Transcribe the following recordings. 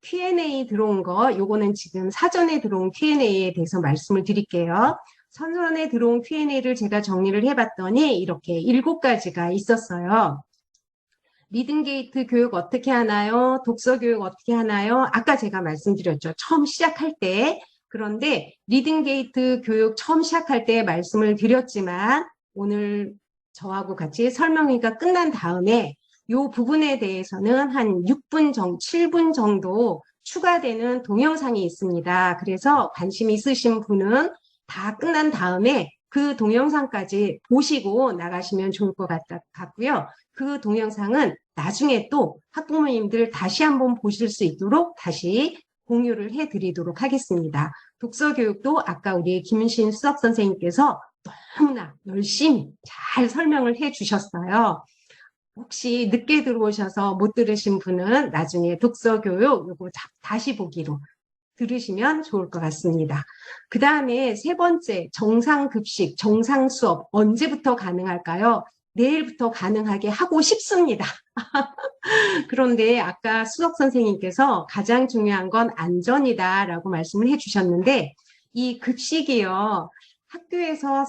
Q&A 들어온 거, 요거는 지금 사전에 들어온 Q&A에 대해서 말씀을 드릴게요. 사전에 들어온 Q&A를 제가 정리를 해봤더니 이렇게 7가지가 있었어요. 리듬게이트 교육 어떻게 하나요? 독서 교육 어떻게 하나요? 아까 제가 말씀드렸죠. 처음 시작할 때. 그런데 리듬게이트 교육 처음 시작할 때 말씀을 드렸지만 오늘 저하고 같이 설명회가 끝난 다음에 이 부분에 대해서는 한 6분 정도, 7분 정도 추가되는 동영상이 있습니다. 그래서 관심 있으신 분은 다 끝난 다음에 그 동영상까지 보시고 나가시면 좋을 것 같고요. 그 동영상은 나중에 또 학부모님들 다시 한번 보실 수 있도록 다시 공유를 해드리도록 하겠습니다. 독서교육도 아까 우리 김윤신 수석 선생님께서 너무나 열심히 잘 설명을 해주셨어요. 혹시 늦게 들어오셔서 못 들으신 분은 나중에 독서교육 요거 다시 보기로 들으시면 좋을 것 같습니다. 그 다음에 세 번째, 정상급식, 정상수업 언제부터 가능할까요? 내일부터 가능하게 하고 싶습니다. 그런데 아까 수석 선생님께서 가장 중요한 건 안전이다라고 말씀을 해주셨는데 이 급식이요. 학교에서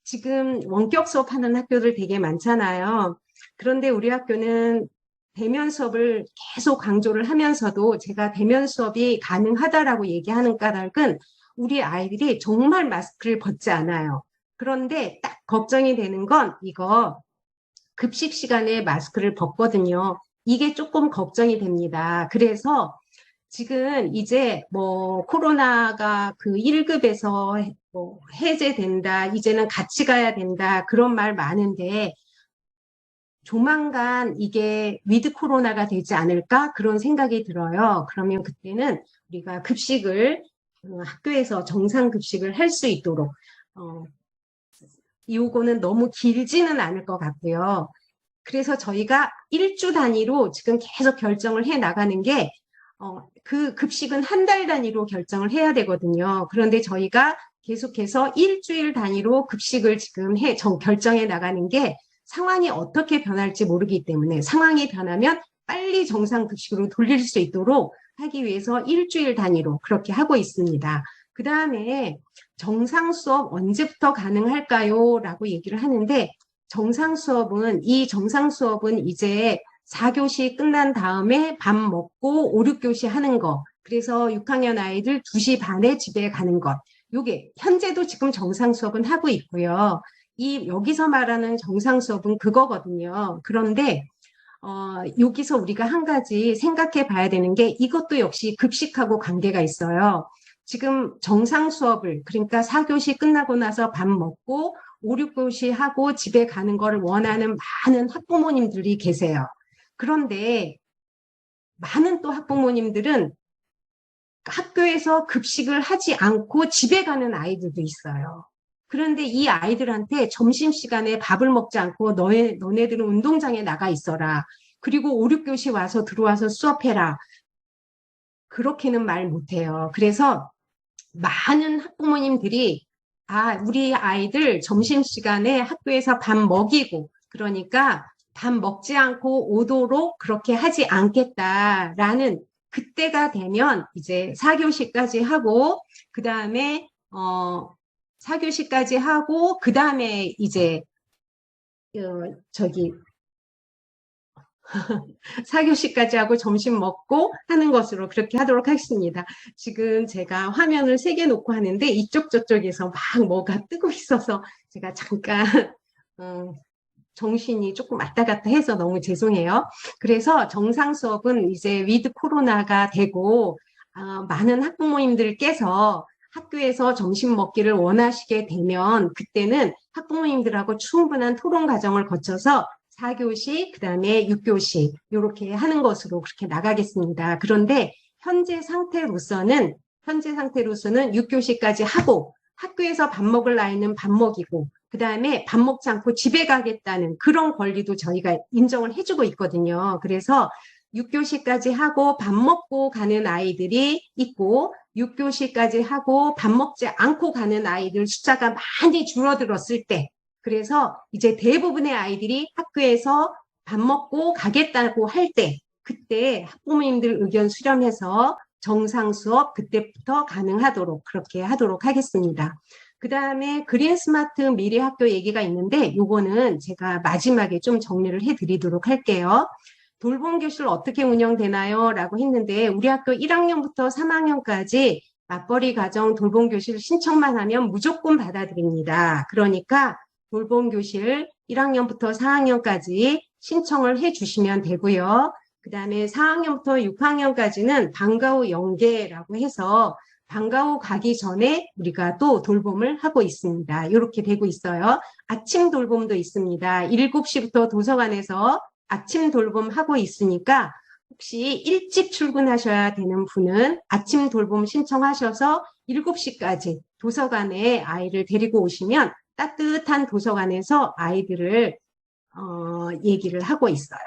지금 원격 수업하는 학교들 되게 많잖아요. 그런데 우리 학교는 대면 수업을 계속 강조를 하면서도 제가 대면 수업이 가능하다라고 얘기하는 까닭은 우리 아이들이 정말 마스크를 벗지 않아요. 그런데 딱 걱정이 되는 건 이거 급식 시간에 마스크를 벗거든요. 이게 조금 걱정이 됩니다. 그래서 지금 이제 뭐 코로나가 그 1급에서 뭐 해제된다, 이제는 같이 가야 된다, 그런 말 많은데 조만간 이게 위드 코로나가 되지 않을까 그런 생각이 들어요. 그러면 그때는 우리가 급식을 학교에서 정상 급식을 할 수 있도록 요거는 너무 길지는 않을 것 같고요. 그래서 저희가 1주 단위로 지금 계속 결정을 해 나가는 게 그 급식은 한 달 단위로 결정을 해야 되거든요. 그런데 저희가 계속해서 일주일 단위로 급식을 지금 결정해 나가는 게 상황이 어떻게 변할지 모르기 때문에 상황이 변하면 빨리 정상 급식으로 돌릴 수 있도록 하기 위해서 일주일 단위로 그렇게 하고 있습니다. 그 다음에 정상 수업 언제부터 가능할까요? 라고 얘기를 하는데 정상 수업은 이제 4교시 끝난 다음에 밥 먹고 5, 6교시 하는 거. 그래서 6학년 아이들 2시 반에 집에 가는 것. 요게 현재도 지금 정상 수업은 하고 있고요. 여기서 말하는 정상 수업은 그거거든요. 그런데 여기서 우리가 한 가지 생각해 봐야 되는 게 이것도 역시 급식하고 관계가 있어요. 지금 정상 수업을 그러니까 4교시 끝나고 나서 밥 먹고 5, 6교시 하고 집에 가는 걸 원하는 많은 학부모님들이 계세요. 그런데 많은 또 학부모님들은 학교에서 급식을 하지 않고 집에 가는 아이들도 있어요. 그런데 이 아이들한테 점심시간에 밥을 먹지 않고 너네들은 운동장에 나가 있어라. 그리고 5, 6교시 와서 들어와서 수업해라. 그렇게는 말 못해요. 그래서 많은 학부모님들이 우리 아이들 점심시간에 학교에서 밥 먹이고 그러니까 밥 먹지 않고 오도록 그렇게 하지 않겠다라는 그때가 되면 이제 4교시까지 하고 그 다음에 4교시까지 하고 그 다음에 이제 4교시까지 하고 점심 먹고 하는 것으로 그렇게 하도록 하겠습니다. 지금 제가 화면을 3개 놓고 하는데 이쪽 저쪽에서 막 뭐가 뜨고 있어서 제가 잠깐 정신이 조금 왔다 갔다 해서 너무 죄송해요. 그래서 정상 수업은 이제 위드 코로나가 되고 많은 학부모님들께서 학교에서 점심 먹기를 원하시게 되면 그때는 학부모님들하고 충분한 토론 과정을 거쳐서 4교시, 그 다음에 6교시 이렇게 하는 것으로 그렇게 나가겠습니다. 그런데 현재 상태로서는 6교시까지 하고 학교에서 밥 먹을 나이는 밥 먹이고 그 다음에 밥 먹지 않고 집에 가겠다는 그런 권리도 저희가 인정을 해주고 있거든요. 그래서 6교시까지 하고 밥 먹고 가는 아이들이 있고 6교시까지 하고 밥 먹지 않고 가는 아이들 숫자가 많이 줄어들었을 때 그래서 이제 대부분의 아이들이 학교에서 밥 먹고 가겠다고 할 때 그때 학부모님들 의견 수렴해서 정상 수업 그때부터 가능하도록 그렇게 하도록 하겠습니다. 그 다음에 그린 스마트 미래 학교 얘기가 있는데 요거는 제가 마지막에 좀 정리를 해드리도록 할게요. 돌봄 교실 어떻게 운영되나요? 라고 했는데 우리 학교 1학년부터 3학년까지 맞벌이 가정 돌봄 교실 신청만 하면 무조건 받아들입니다. 그러니까 돌봄 교실 1학년부터 4학년까지 신청을 해주시면 되고요. 그 다음에 4학년부터 6학년까지는 방과 후 연계라고 해서 방과 후 가기 전에 우리가 또 돌봄을 하고 있습니다. 이렇게 되고 있어요. 아침 돌봄도 있습니다. 7시부터 도서관에서 아침 돌봄 하고 있으니까 혹시 일찍 출근하셔야 되는 분은 아침 돌봄 신청하셔서 7시까지 도서관에 아이를 데리고 오시면 따뜻한 도서관에서 아이들을 얘기를 하고 있어요.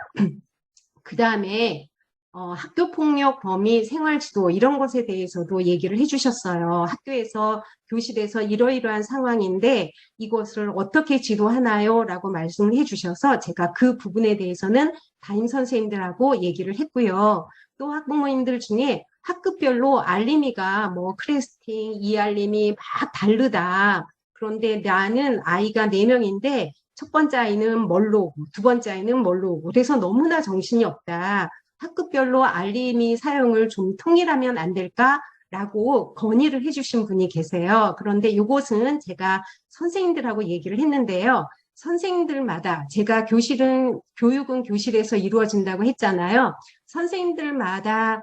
그 다음에 학교폭력 범위 생활지도 이런 것에 대해서도 얘기를 해주셨어요. 학교에서 교실에서 이러이러한 상황인데 이것을 어떻게 지도하나요? 라고 말씀을 해주셔서 제가 그 부분에 대해서는 담임 선생님들하고 얘기를 했고요. 또 학부모님들 중에 학급별로 알림이가 뭐 크레스팅, 이알림이 막 다르다. 그런데 나는 아이가 4명인데 첫 번째 아이는 뭘로 오고 두 번째 아이는 뭘로 오고 그래서 너무나 정신이 없다. 학급별로 알림이 사용을 좀 통일하면 안 될까라고 건의를 해주신 분이 계세요. 그런데 이것은 제가 선생님들하고 얘기를 했는데요. 선생님들마다 제가 교육은 교실에서 이루어진다고 했잖아요. 선생님들마다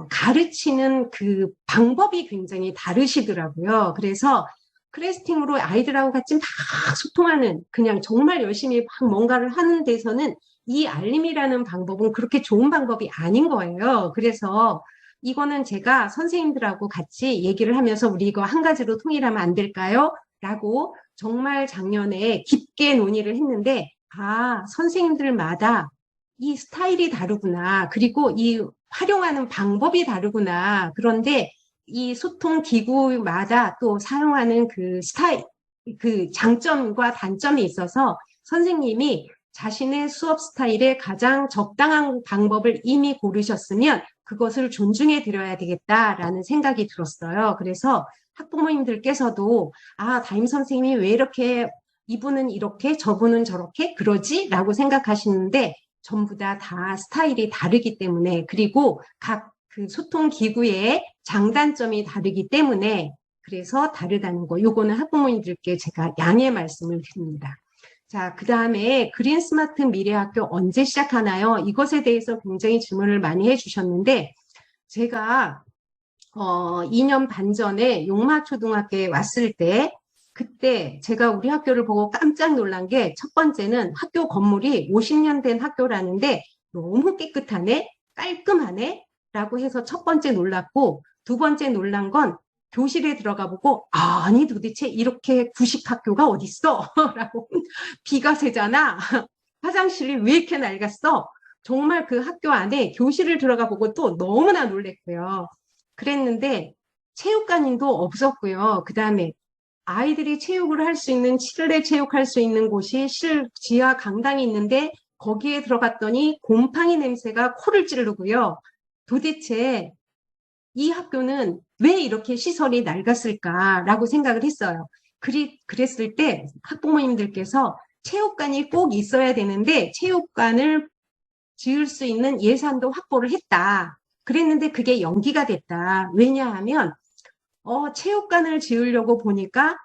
가르치는 그 방법이 굉장히 다르시더라고요. 그래서 크레스팅으로 아이들하고 같이 막 소통하는 그냥 정말 열심히 막 뭔가를 하는 데서는 이 알림이라는 방법은 그렇게 좋은 방법이 아닌 거예요. 그래서 이거는 제가 선생님들하고 같이 얘기를 하면서 우리 이거 한 가지로 통일하면 안 될까요? 라고 정말 작년에 깊게 논의를 했는데 선생님들마다 이 스타일이 다르구나. 그리고 이 활용하는 방법이 다르구나. 그런데 이 소통 기구마다 또 사용하는 그 스타일, 그 장점과 단점이 있어서 선생님이 자신의 수업 스타일에 가장 적당한 방법을 이미 고르셨으면 그것을 존중해 드려야 되겠다라는 생각이 들었어요. 그래서 학부모님들께서도 담임 선생님이 왜 이렇게 이분은 이렇게 저분은 저렇게 그러지? 라고 생각하시는데 전부 다 스타일이 다르기 때문에 그리고 각 그 소통 기구의 장단점이 다르기 때문에 그래서 다르다는 거. 요거는 학부모님들께 제가 양해 말씀을 드립니다. 자, 그 다음에 그린 스마트 미래학교 언제 시작하나요? 이것에 대해서 굉장히 질문을 많이 해주셨는데 제가 2년 반 전에 용마초등학교에 왔을 때 그때 제가 우리 학교를 보고 깜짝 놀란 게 첫 번째는 학교 건물이 50년 된 학교라는데 너무 깨끗하네, 깔끔하네 라고 해서 첫 번째 놀랐고 두 번째 놀란 건 교실에 들어가 보고 아니 도대체 이렇게 구식 학교가 어딨어? 라고 비가 새잖아. 화장실이 왜 이렇게 낡았어? 정말 그 학교 안에 교실을 들어가 보고 또 너무나 놀랬고요. 그랬는데 체육관도 없었고요. 그 다음에 아이들이 체육을 할 수 있는 실내 체육할 수 있는 곳이 지하 강당이 있는데 거기에 들어갔더니 곰팡이 냄새가 코를 찌르고요. 도대체 이 학교는 왜 이렇게 시설이 낡았을까라고 생각을 했어요. 그랬을 때 학부모님들께서 체육관이 꼭 있어야 되는데 체육관을 지을 수 있는 예산도 확보를 했다. 그랬는데 그게 연기가 됐다. 왜냐하면 체육관을 지으려고 보니까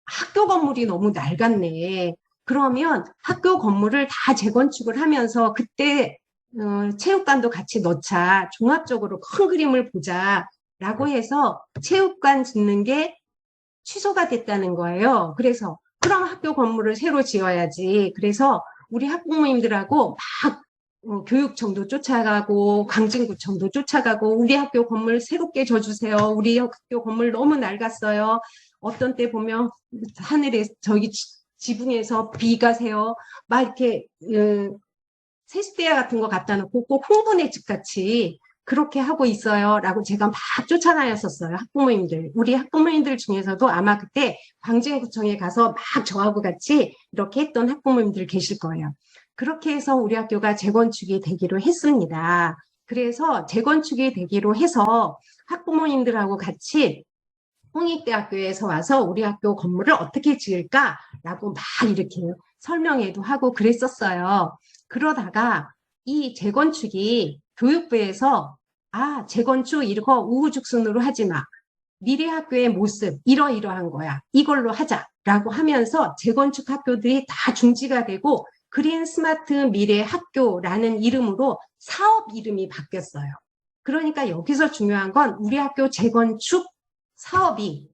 학교 건물이 너무 낡았네. 그러면 학교 건물을 다 재건축을 하면서 그때 체육관도 같이 넣자. 종합적으로 큰 그림을 보자. 라고 해서 체육관 짓는 게 취소가 됐다는 거예요. 그래서 그럼 학교 건물을 새로 지어야지. 그래서 우리 학부모님들하고 막 교육청도 쫓아가고 강진구청도 쫓아가고 우리 학교 건물 새롭게 져주세요. 우리 학교 건물 너무 낡았어요. 어떤 때 보면 하늘에 저기 지붕에서 비가 새요. 막 이렇게 세숫대야 같은 거 갖다 놓고 꼭 홍보네 집같이 그렇게 하고 있어요. 라고 제가 막 쫓아다녔었어요. 학부모님들. 우리 학부모님들 중에서도 아마 그때 광진구청에 가서 막 저하고 같이 이렇게 했던 학부모님들 계실 거예요. 그렇게 해서 우리 학교가 재건축이 되기로 했습니다. 그래서 재건축이 되기로 해서 학부모님들하고 같이 홍익대학교에서 와서 우리 학교 건물을 어떻게 지을까라고 막 이렇게 설명회도 하고 그랬었어요. 그러다가 이 재건축이 교육부에서 재건축 이거 우후죽순으로 하지 마. 미래 학교의 모습 이러이러한 거야. 이걸로 하자라고 하면서 재건축 학교들이 다 중지가 되고 그린 스마트 미래 학교라는 이름으로 사업 이름이 바뀌었어요. 그러니까 여기서 중요한 건 우리 학교 재건축 사업이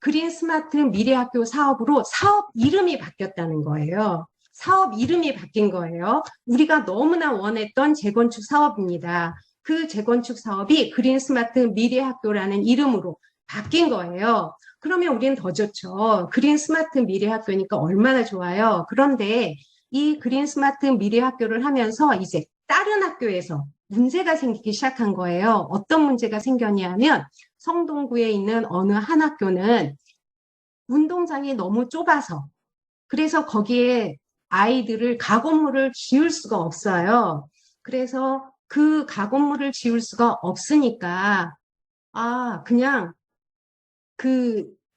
그린 스마트 미래 학교 사업으로 사업 이름이 바뀌었다는 거예요. 사업 이름이 바뀐 거예요. 우리가 너무나 원했던 재건축 사업입니다. 그 재건축 사업이 그린 스마트 미래 학교라는 이름으로 바뀐 거예요. 그러면 우리는 더 좋죠. 그린 스마트 미래 학교니까 얼마나 좋아요. 그런데 이 그린 스마트 미래 학교를 하면서 이제 다른 학교에서 문제가 생기기 시작한 거예요. 어떤 문제가 생겼냐면 성동구에 있는 어느 한 학교는 운동장이 너무 좁아서 그래서 거기에 아이들을 가건물을 지을 수가 없어요. 그래서 그 가건물을 지을 수가 없으니까 그냥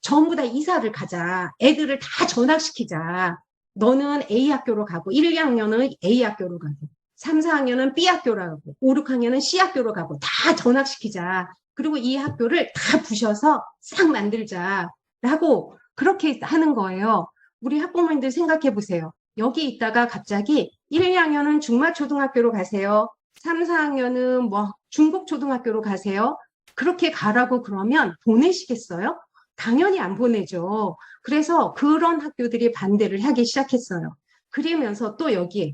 전부 다 이사를 가자. 애들을 다 전학시키자. 너는 A 학교로 가고 1, 2학년은 A 학교로 가고 3, 4학년은 B 학교로 가고 5, 6학년은 C 학교로 가고 다 전학시키자. 그리고 이 학교를 다 부셔서 싹 만들자라고 그렇게 하는 거예요. 우리 학부모님들 생각해 보세요. 여기 있다가 갑자기 1, 2학년은 중마초등학교로 가세요. 3, 4학년은 중국초등학교로 가세요. 그렇게 가라고 그러면 보내시겠어요? 당연히 안 보내죠. 그래서 그런 학교들이 반대를 하기 시작했어요. 그러면서 또 여기에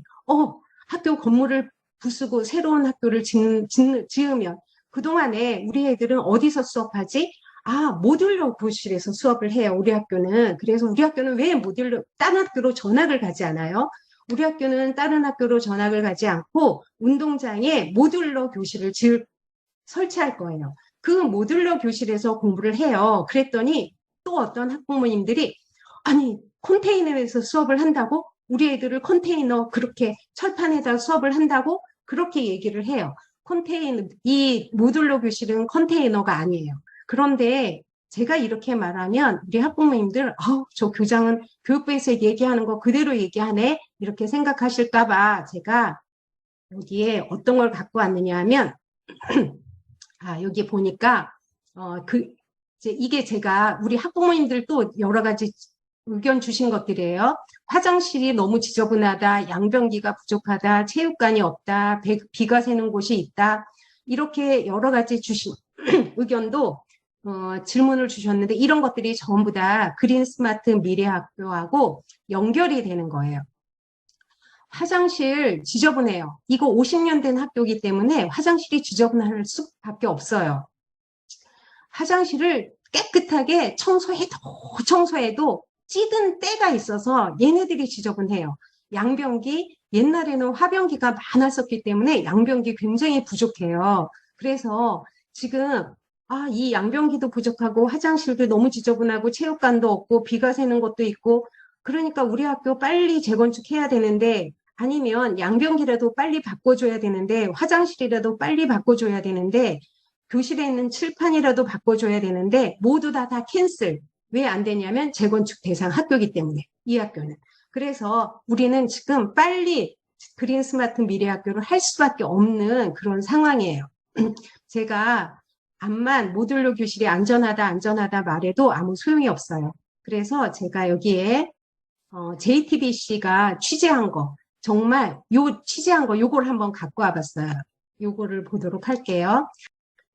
학교 건물을 부수고 새로운 학교를 지으면 그동안에 우리 애들은 어디서 수업하지? 모듈러 교실에서 수업을 해요. 우리 학교는. 그래서 우리 학교는 왜 다른 학교로 전학을 가지 않아요? 우리 학교는 다른 학교로 전학을 가지 않고 운동장에 모듈러 교실을 설치할 거예요. 그 모듈러 교실에서 공부를 해요. 그랬더니 또 어떤 학부모님들이 아니 컨테이너에서 수업을 한다고? 우리 애들을 컨테이너 그렇게 철판에다 수업을 한다고? 그렇게 얘기를 해요. 이 모듈러 교실은 컨테이너가 아니에요. 그런데 제가 이렇게 말하면 우리 학부모님들 저 교장은 교육부에서 얘기하는 거 그대로 얘기하네 이렇게 생각하실까봐 제가 여기에 어떤 걸 갖고 왔느냐 하면 여기 보니까 이게 제가 우리 학부모님들도 여러 가지 의견 주신 것들이에요. 화장실이 너무 지저분하다, 양변기가 부족하다, 체육관이 없다, 비가 새는 곳이 있다. 이렇게 여러 가지 주신 의견도 질문을 주셨는데 이런 것들이 전부 다 그린 스마트 미래학교하고 연결이 되는 거예요. 화장실 지저분해요. 이거 50년 된 학교이기 때문에 화장실이 지저분할 수밖에 없어요. 화장실을 깨끗하게 청소해도 찌든 때가 있어서 얘네들이 지저분해요. 양변기, 옛날에는 화변기가 많았었기 때문에 양변기 굉장히 부족해요. 그래서 지금 이 양변기도 부족하고 화장실도 너무 지저분하고 체육관도 없고 비가 새는 것도 있고 그러니까 우리 학교 빨리 재건축해야 되는데 아니면 양변기라도 빨리 바꿔줘야 되는데 화장실이라도 빨리 바꿔줘야 되는데 교실에 있는 칠판이라도 바꿔줘야 되는데 모두 다 캔슬. 왜 안 되냐면 재건축 대상 학교이기 때문에 이 학교는. 그래서 우리는 지금 빨리 그린 스마트 미래 학교를 할 수밖에 없는 그런 상황이에요. 제가 암만 모듈러 교실이 안전하다 말해도 아무 소용이 없어요. 그래서 제가 여기에 JTBC가 취재한 거 정말 취재한 거 요걸 한번 갖고 와봤어요. 요거를 보도록 할게요.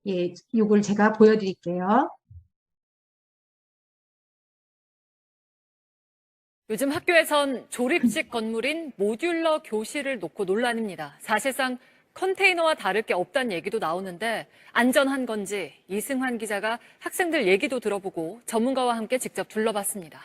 예, 요걸 제가 보여드릴게요. 요즘 학교에선 조립식 건물인 모듈러 교실을 놓고 논란입니다. 사실상 컨테이너와 다를 게 없다는 얘기도 나오는데 안전한 건지 이승환 기자가 학생들 얘기도 들어보고 전문가와 함께 직접 둘러봤습니다.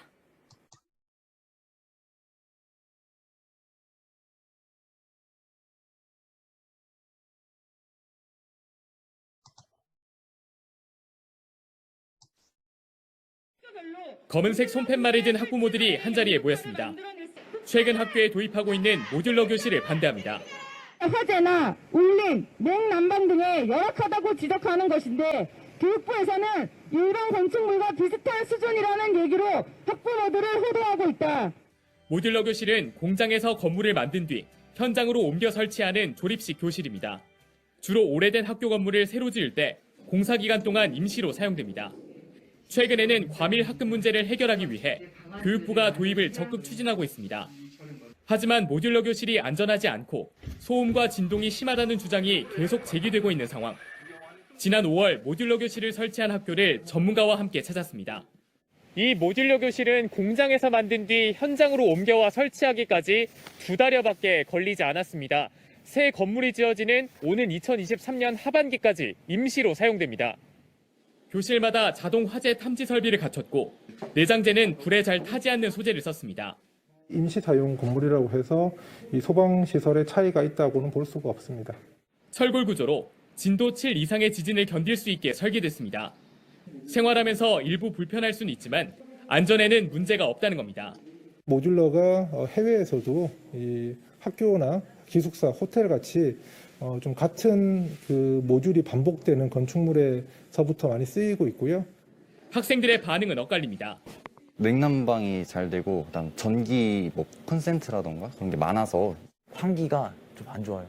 검은색 손팻말을 든 학부모들이 한자리에 모였습니다. 최근 학교에 도입하고 있는 모듈러 교실을 반대합니다. 화재나 울림, 냉난방 등에 열악하다고 지적하는 것인데 교육부에서는 일반 건축물과 비슷한 수준이라는 얘기로 학부모들을 호도하고 있다. 모듈러 교실은 공장에서 건물을 만든 뒤 현장으로 옮겨 설치하는 조립식 교실입니다. 주로 오래된 학교 건물을 새로 지을 때 공사 기간 동안 임시로 사용됩니다. 최근에는 과밀 학급 문제를 해결하기 위해 교육부가 도입을 적극 추진하고 있습니다. 하지만 모듈러 교실이 안전하지 않고 소음과 진동이 심하다는 주장이 계속 제기되고 있는 상황. 지난 5월 모듈러 교실을 설치한 학교를 전문가와 함께 찾았습니다. 이 모듈러 교실은 공장에서 만든 뒤 현장으로 옮겨와 설치하기까지 2달여밖에 걸리지 않았습니다. 새 건물이 지어지는 오는 2023년 하반기까지 임시로 사용됩니다. 교실마다 자동 화재 탐지 설비를 갖췄고 내장재는 불에 잘 타지 않는 소재를 썼습니다. 임시 사용 건물이라고 해서 이 소방 시설에 차이가 있다고는 볼 수가 없습니다. 철골 구조로 진도 7 이상의 지진을 견딜 수 있게 설계됐습니다. 생활하면서 일부 불편할 수는 있지만 안전에는 문제가 없다는 겁니다. 모듈러가 해외에서도 이 학교나 기숙사, 호텔 같이 좀 같은 그 모듈이 반복되는 건축물에서부터 많이 쓰이고 있고요. 학생들의 반응은 엇갈립니다. 냉난방이 잘 되고 그다음 전기 콘센트라던가 그런 게 많아서 환기가 좀 안 좋아요.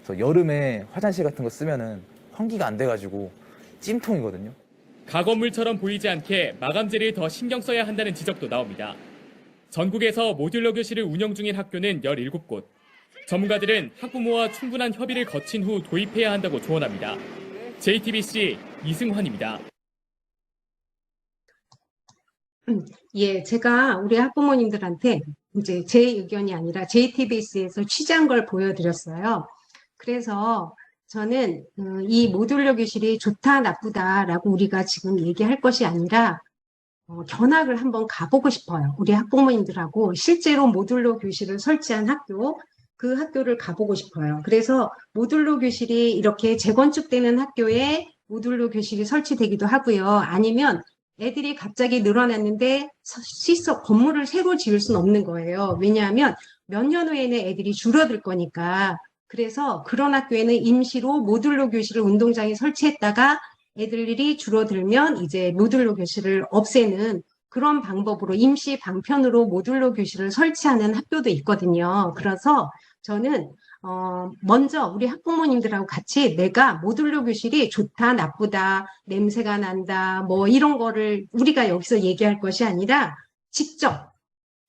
그래서 여름에 화장실 같은 거 쓰면은 환기가 안 돼가지고 찜통이거든요. 가건물처럼 보이지 않게 마감재를 더 신경 써야 한다는 지적도 나옵니다. 전국에서 모듈러 교실을 운영 중인 학교는 17곳. 전문가들은 학부모와 충분한 협의를 거친 후 도입해야 한다고 조언합니다. JTBC 이승환입니다. 예, 제가 우리 학부모님들한테 이제 제 의견이 아니라 JTBC에서 취재한 걸 보여드렸어요. 그래서 저는 이 모듈러 교실이 좋다, 나쁘다라고 우리가 지금 얘기할 것이 아니라 견학을 한번 가보고 싶어요. 우리 학부모님들하고 실제로 모듈러 교실을 설치한 학교, 그 학교를 가보고 싶어요. 그래서 모듈러 교실이 이렇게 재건축되는 학교에 모듈러 교실이 설치되기도 하고요. 아니면 애들이 갑자기 늘어났는데 시설 건물을 새로 지을 수는 없는 거예요. 왜냐하면 몇 년 후에는 애들이 줄어들 거니까. 그래서 그런 학교에는 임시로 모듈러 교실을 운동장에 설치했다가 애들이 줄어들면 이제 모듈러 교실을 없애는 그런 방법으로 임시 방편으로 모듈러 교실을 설치하는 학교도 있거든요. 그래서 저는 먼저 우리 학부모님들하고 같이 내가 모듈러 교실이 좋다, 나쁘다, 냄새가 난다, 뭐 이런 거를 우리가 여기서 얘기할 것이 아니라 직접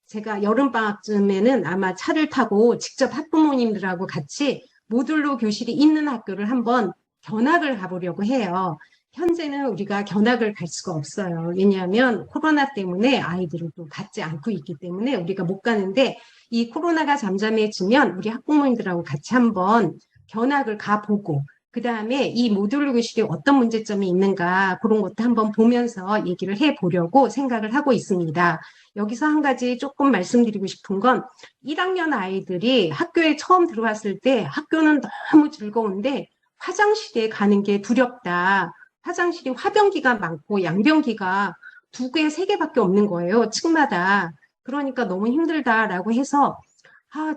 제가 여름방학쯤에는 아마 차를 타고 직접 학부모님들하고 같이 모듈러 교실이 있는 학교를 한번 견학을 가보려고 해요. 현재는 우리가 견학을 갈 수가 없어요. 왜냐하면 코로나 때문에 아이들을 또 받지 않고 있기 때문에 우리가 못 가는데 이 코로나가 잠잠해지면 우리 학부모님들하고 같이 한번 견학을 가보고 그 다음에 이 모듈러 교실이 어떤 문제점이 있는가 그런 것도 한번 보면서 얘기를 해보려고 생각을 하고 있습니다. 여기서 한 가지 조금 말씀드리고 싶은 건 1학년 아이들이 학교에 처음 들어왔을 때 학교는 너무 즐거운데 화장실에 가는 게 두렵다. 화장실이 화변기가 많고 양변기가 2개, 3개밖에 없는 거예요. 층마다. 그러니까 너무 힘들다라고 해서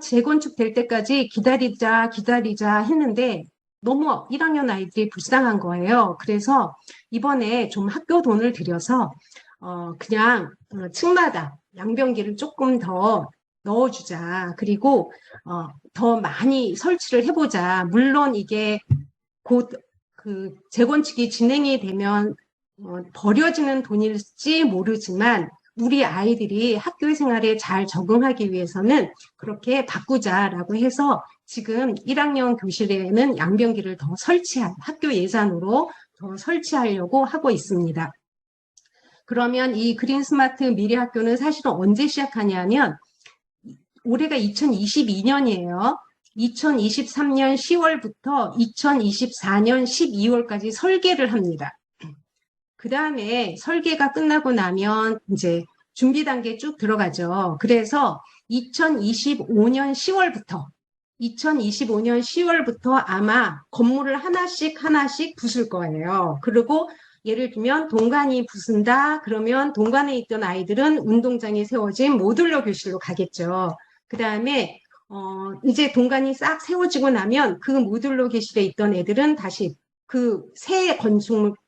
재건축 될 때까지 기다리자 했는데 너무 1학년 아이들이 불쌍한 거예요. 그래서 이번에 좀 학교 돈을 들여서 그냥 층마다 양변기를 조금 더 넣어주자. 그리고 더 많이 설치를 해보자. 물론 이게 곧 그 재건축이 진행이 되면 버려지는 돈일지 모르지만 우리 아이들이 학교 생활에 잘 적응하기 위해서는 그렇게 바꾸자라고 해서 지금 1학년 교실에는 양변기를 더 학교 예산으로 더 설치하려고 하고 있습니다. 그러면 이 그린 스마트 미래학교는 사실은 언제 시작하냐면 올해가 2022년이에요. 2023년 10월부터 2024년 12월까지 설계를 합니다. 그 다음에 설계가 끝나고 나면 이제 준비 단계에 쭉 들어가죠. 그래서 2025년 10월부터 아마 건물을 하나씩 부술 거예요. 그리고 예를 들면 동간이 부순다. 그러면 동간에 있던 아이들은 운동장에 세워진 모듈러 교실로 가겠죠. 그 다음에 이제 동간이 싹 세워지고 나면 그 모듈러 교실에 있던 애들은 다시 그 새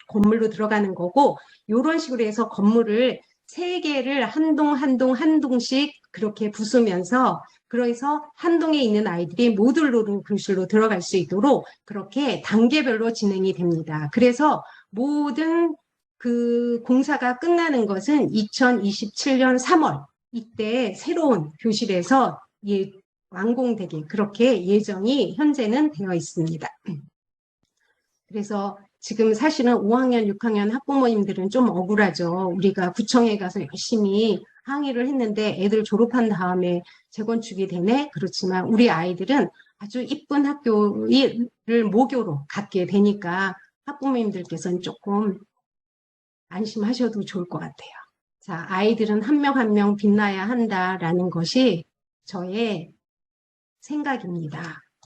건물로 들어가는 거고, 이런 식으로 해서 건물을 3개를 한 동씩 그렇게 부수면서, 그래서 한 동에 있는 아이들이 모듈러 교실로 들어갈 수 있도록 그렇게 단계별로 진행이 됩니다. 그래서 모든 그 공사가 끝나는 것은 2027년 3월, 이때 새로운 교실에서 완공되게 그렇게 예정이 현재는 되어 있습니다. 그래서 지금 사실은 5학년, 6학년 학부모님들은 좀 억울하죠. 우리가 구청에 가서 열심히 항의를 했는데 애들 졸업한 다음에 재건축이 되네? 그렇지만 우리 아이들은 아주 이쁜 학교를 모교로 갖게 되니까 학부모님들께서는 조금 안심하셔도 좋을 것 같아요. 자, 아이들은 한 명 한 명 빛나야 한다라는 것이 저의 생각입니다.